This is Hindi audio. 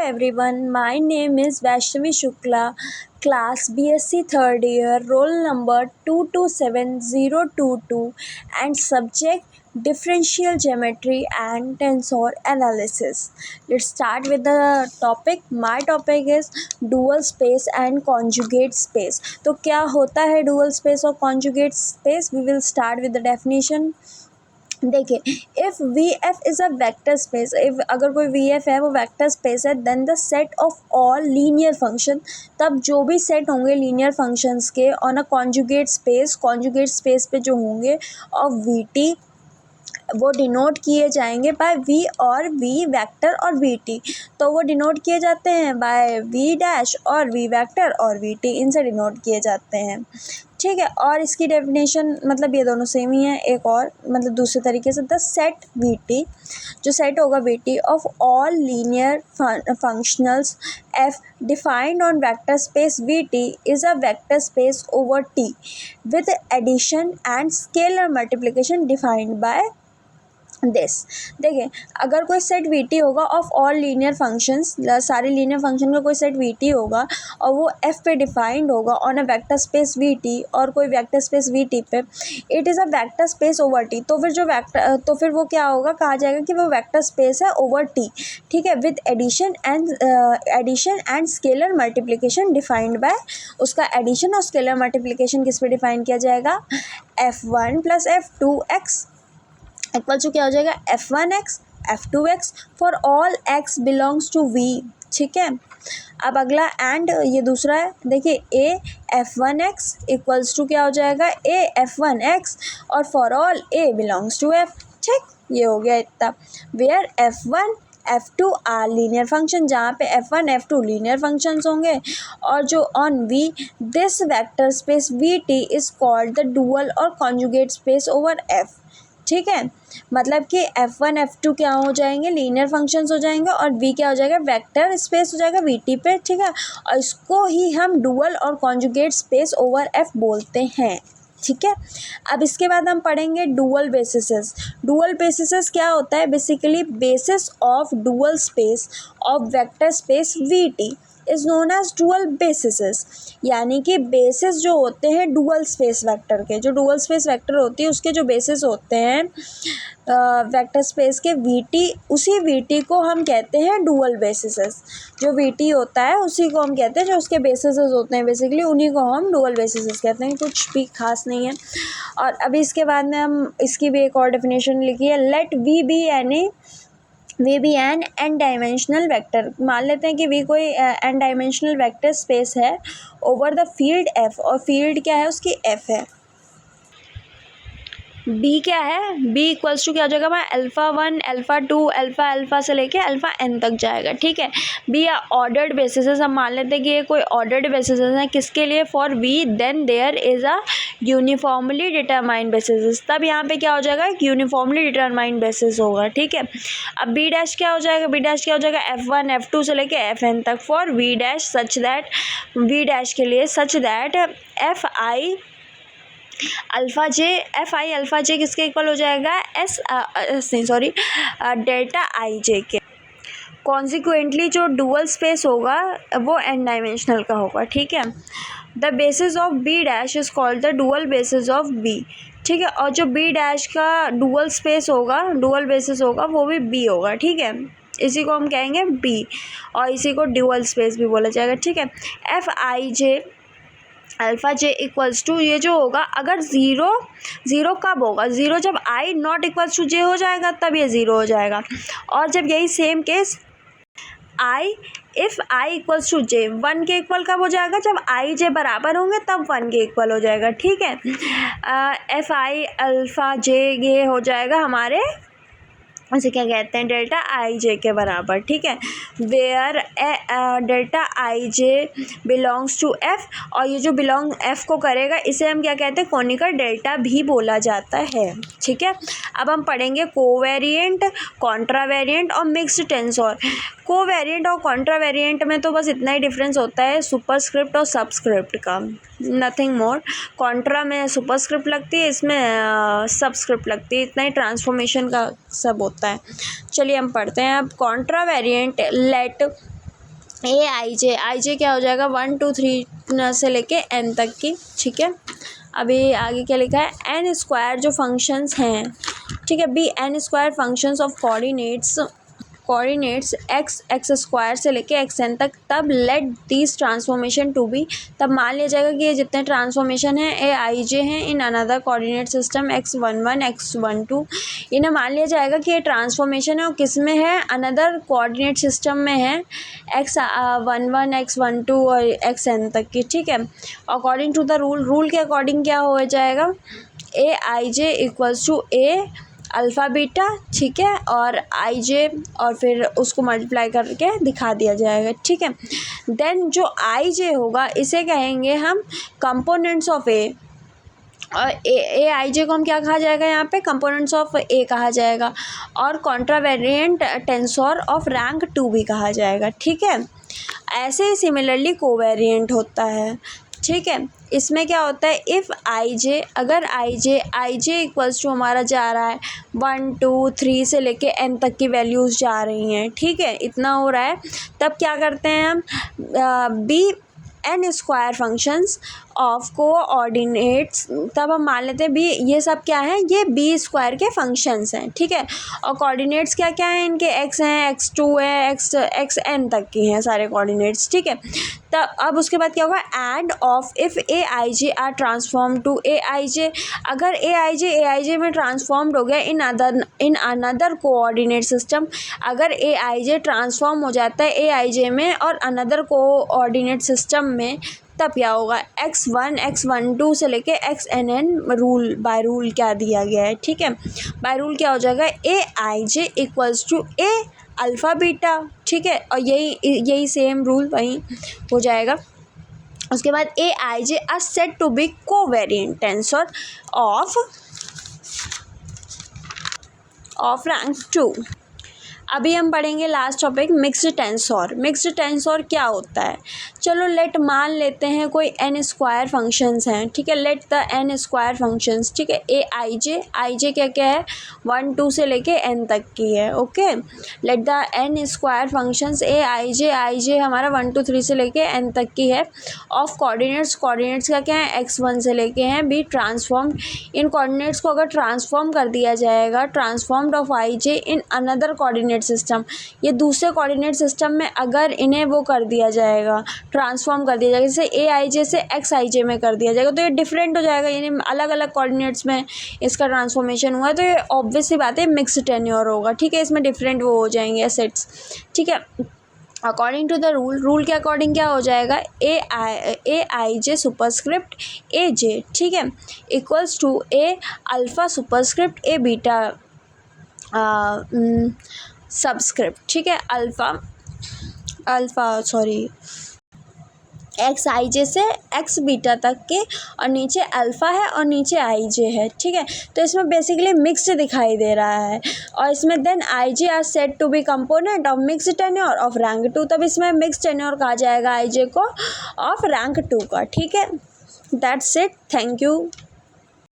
everyone, my name is Vaishnavi Shukla, class BSc third year, roll number 227022 and subject differential geometry and tensor analysis. Let's start with the topic. My topic is dual space and conjugate space. तो क्या होता है dual space और conjugate space? We will start with the definition. देखिए, if V F is a vector space, if अगर कोई वी एफ है वो वेक्टर स्पेस है, then the set of all linear function, तब जो भी सेट होंगे लीनियर फंक्शंस के ऑन अ कॉन्जुगेट स्पेस पे जो होंगे ऑफ वी टी, वो डिनोट किए जाएंगे बाय वी और वी वेक्टर और वी टी। तो वो डिनोट किए जाते हैं बाय वी डैश और वी वेक्टर और वी टी, इनसे डिनोट किए जाते हैं। ठीक है, और इसकी डेफिनेशन मतलब ये दोनों सेम ही है। एक और मतलब दूसरे तरीके से, द सेट वी टी, जो सेट होगा V T of all linear functionals F defined on vector space V T is a vector space over T with addition and scalar multiplication defined by this. देखिए, अगर कोई सेट वी टी होगा ऑफ ऑल लीनियर फंक्शंस, सारे लीनियर फंक्शन का कोई सेट वी टी होगा और वो एफ पे डिफाइंड होगा on a vector space V T और कोई वेक्टर स्पेस वी टी पे, it is a vector space over T. तो फिर वो क्या होगा, कहा जाएगा कि वो वेक्टर स्पेस है ओवर टी। ठीक है, with addition and scalar multiplication defined by, उसका एडिशन और स्केलर मल्टीप्लिकेशन किस पे डिफाइन किया जाएगा, F1 + F2x इक्वल टू क्या हो जाएगा, F1x F2x for all x belongs to v। ठीक है, अब अगला एंड ये दूसरा है। देखिए, a F1x इक्वल्स टू क्या हो जाएगा, a F1x और for all a belongs to f। ठीक, ये हो गया इतना। Where F1 F2 are linear function, जहाँ पे F1 F2 लीनियर फंक्शंस होंगे और जो on V this vector space VT is called the dual और कॉन्जुगेट स्पेस ओवर F। ठीक है, मतलब कि F1 F2 क्या हो जाएंगे, लीनियर फंक्शंस हो जाएंगे और V क्या हो जाएगा, वेक्टर स्पेस हो जाएगा VT पे। ठीक है, और इसको ही हम डुअल और कॉन्जुगेट स्पेस ओवर F बोलते हैं। ठीक है, अब इसके बाद हम पढ़ेंगे डुअल बेसिसेस। डुअल बेसिसेस क्या होता है, basically basis of dual space of vector space VT is known as dual bases. यानी कि बेसिस जो होते हैं डुअल स्पेस वेक्टर के, जो डुअल स्पेस वेक्टर होती है उसके जो बेसिस होते हैं वेक्टर स्पेस के VT, उसी VT को हम कहते हैं डुअल बेसिसेस। जो VT होता है उसी को हम कहते हैं, जो उसके बेसिसेस होते हैं बेसिकली उन्हीं को हम डुअल बेसिसेस कहते हैं। कुछ भी खास नहीं है। और अभी इसके बाद में हम इसकी भी एक और डेफिनेशन लिखी है, let V be an N dimensional vector. मान लेते हैं कि वी कोई एन डायमेंशनल वेक्टर स्पेस है ओवर द फील्ड एफ, और फील्ड क्या है उसकी एफ है। बी क्या है, बी इक्वल्स टू क्या हो जाएगा, मैं α1 α2 अल्फ़ा से लेके αn तक जाएगा। ठीक है, बी ऑर्डर्ड बेसिसेस, हम मान लेते हैं कि ये कोई ऑर्डर्ड बेसिसेस हैं, किसके लिए, for V then there is a uniformly determined bases. तब यहाँ पे क्या हो जाएगा, एक यूनिफॉर्मली डिटरमाइंड बेसिस होगा। ठीक है, अब बी डैश क्या हो जाएगा, बी डैश क्या हो जाएगा, F1 F2 से लेके Fn तक for V dash such that, V dash के लिए such that F I alpha J किसके इक्वल हो जाएगा, डेल्टा आई जे के। कॉन्सिक्वेंटली जो डुअल स्पेस होगा वो एन डायमेंशनल का होगा। ठीक है, the basis of B dash is called the dual basis of B. ठीक है, और जो बी डैश का डुअल स्पेस होगा, डुअल बेसिस होगा, वो भी बी होगा। ठीक है, इसी को हम कहेंगे बी और इसी को डुअल स्पेस भी बोला जाएगा। ठीक है, F I J alpha J equals to, ये जो होगा अगर ज़ीरो कब होगा, ज़ीरो जब I not equals to J हो जाएगा तब ये ज़ीरो हो जाएगा। और जब यही same case if I equals to J, one के इक्वल कब हो जाएगा, जब आई जे बराबर होंगे तब वन के इक्वल हो जाएगा। ठीक है, एफ आई अल्फ़ा जे ये हो जाएगा हमारे, उसे क्या कहते हैं, डेल्टा आई जे के बराबर। ठीक है, where delta I J belongs to F, और ये जो बिलोंग एफ को करेगा इसे हम क्या कहते हैं, कोनिकल डेल्टा भी बोला जाता है। ठीक है, अब हम पढ़ेंगे कोवेरिएंट, कॉन्ट्रावेरिएंट और मिक्स्ड टेंसर। कोवेरिएंट और कॉन्ट्रावेरिएंट में तो बस इतना ही डिफरेंस होता है सुपरस्क्रिप्ट और सबस्क्रिप्ट का, नथिंग मोर। कॉन्ट्रा में सुपरस्क्रिप्ट लगती है, इसमें सबस्क्रिप्ट लगती है, इतना ही ट्रांसफॉर्मेशन का सब होता है। चलिए हम पढ़ते हैं अब। कॉन्ट्रावेरिएंट, लेट आई जे क्या हो जाएगा 1 2 3 से लेके n तक की, ठीक है। अभी आगे क्या लिखा है, एन स्क्वायर जो फंक्शंस हैं, ठीक है, B N square functions of coordinates X square से लेके एक्स एन तक, तब let this transformation to be, तब मान लिया जाएगा कि ये जितने ट्रांसफॉर्मेशन हैं ए आई जे हैं in another coordinate system x11 x12, इन्हें मान लिया जाएगा कि ये ट्रांसफॉर्मेशन है और किस में है, अनदर कोऑर्डिनेट सिस्टम में है x11 x12 और एक्स एन तक की, ठीक है। अकॉर्डिंग टू द रूल के अकॉर्डिंग क्या हो जाएगा, A I J equals to A alpha beta, ठीक है, और आई जे और फिर उसको मल्टीप्लाई करके दिखा दिया जाएगा, ठीक है। देन जो आई जे होगा इसे कहेंगे हम कंपोनेंट्स ऑफ ए, और ए आई जे को हम क्या कहा जाएगा, यहाँ पे कंपोनेंट्स ऑफ ए कहा जाएगा, और कॉन्ट्रावेरिएंट टेंसर ऑफ रैंक 2 भी कहा जाएगा, ठीक है। ऐसे ही सिमिलरली कोवेरिएंट होता है, ठीक है। इसमें क्या होता है, इफ़ आई जे, अगर आई जे इक्वल्स टू हमारा जा रहा है 1 2 3 से लेके n तक की वैल्यूज़ जा रही हैं, ठीक है, इतना हो रहा है, तब क्या करते हैं हम, B N square functions of coordinates, तब हम मान लेते हैं बी, ये सब क्या है, ये बी स्क्वायर के फंक्शंस हैं, ठीक है। और कोऑर्डिनेट्स क्या क्या हैं इनके, एक्स हैं, x2 है, एक्स एन तक की हैं सारे कोऑर्डिनेट्स, ठीक है। तब अब उसके बाद क्या होगा, and of if A I J are transform to A I J, अगर ए आई जे में ट्रांसफॉर्म्ड हो गया इन अनदर कोऑर्डिनेट सिस्टम, अगर ए आई जे ट्रांसफॉर्म हो जाता है ए आई जे में और अनदर कोऑर्डिनेट सिस्टम में, तब क्या होगा, x1 x12 से लेके xnn रूल बाय रूल क्या दिया गया है, ठीक है। बाय रूल क्या हो जाएगा, A I J equals to A alpha beta, ठीक है, और यही सेम रूल वहीं हो जाएगा। उसके बाद A I J are said to be covariant tensor of rank 2। अभी हम पढ़ेंगे last topic mixed tensor. Mixed tensor क्या होता है, चलो लेट मान लेते हैं कोई एन स्क्वायर फंक्शंस हैं, ठीक है, let the N square functions, ठीक है, ए आई जे क्या क्या है 1 2 से लेके n तक की है, okay. Let the N square functions A I J हमारा 1 2 3 से लेके n तक की है, ऑफ कोऑर्डिनेट्स का क्या है, x1 से लेके हैं बी ट्रांसफॉर्म्ड, इन कोऑर्डिनेट्स को अगर ट्रांसफॉर्म कर दिया जाएगा, transformed of I J in another coordinate system, ये दूसरे कोऑर्डिनेट सिस्टम में अगर इन्हें वो कर दिया जाएगा, ट्रांसफॉर्म कर दिया जाएगा, जैसे ए आई जे से एक्स आई जे में कर दिया जाएगा, तो ये डिफरेंट हो जाएगा, यानी अलग अलग कोऑर्डिनेट्स में इसका ट्रांसफॉर्मेशन हुआ, तो ये ऑब्वियस सी बात है मिक्स्ड टेन्योर होगा, ठीक है, इसमें डिफरेंट वो हो जाएंगे सेट्स, ठीक है। अकॉर्डिंग टू द रूल के अकॉर्डिंग क्या हो जाएगा, A I J superscript A J, ठीक है, equals to A alpha superscript A beta subscript, ठीक है, alpha sorry X I J से एक्स बीटा तक के, और नीचे अल्फ़ा है और नीचे आई जे है, ठीक है। तो इसमें बेसिकली मिक्स्ड दिखाई दे रहा है, और इसमें then I J are said to be component of mixed tensor of rank 2, तब इसमें मिक्स्ड टेन्योर कहा जाएगा आई जे को ऑफ रैंक 2 का, ठीक है। That's it, thank you.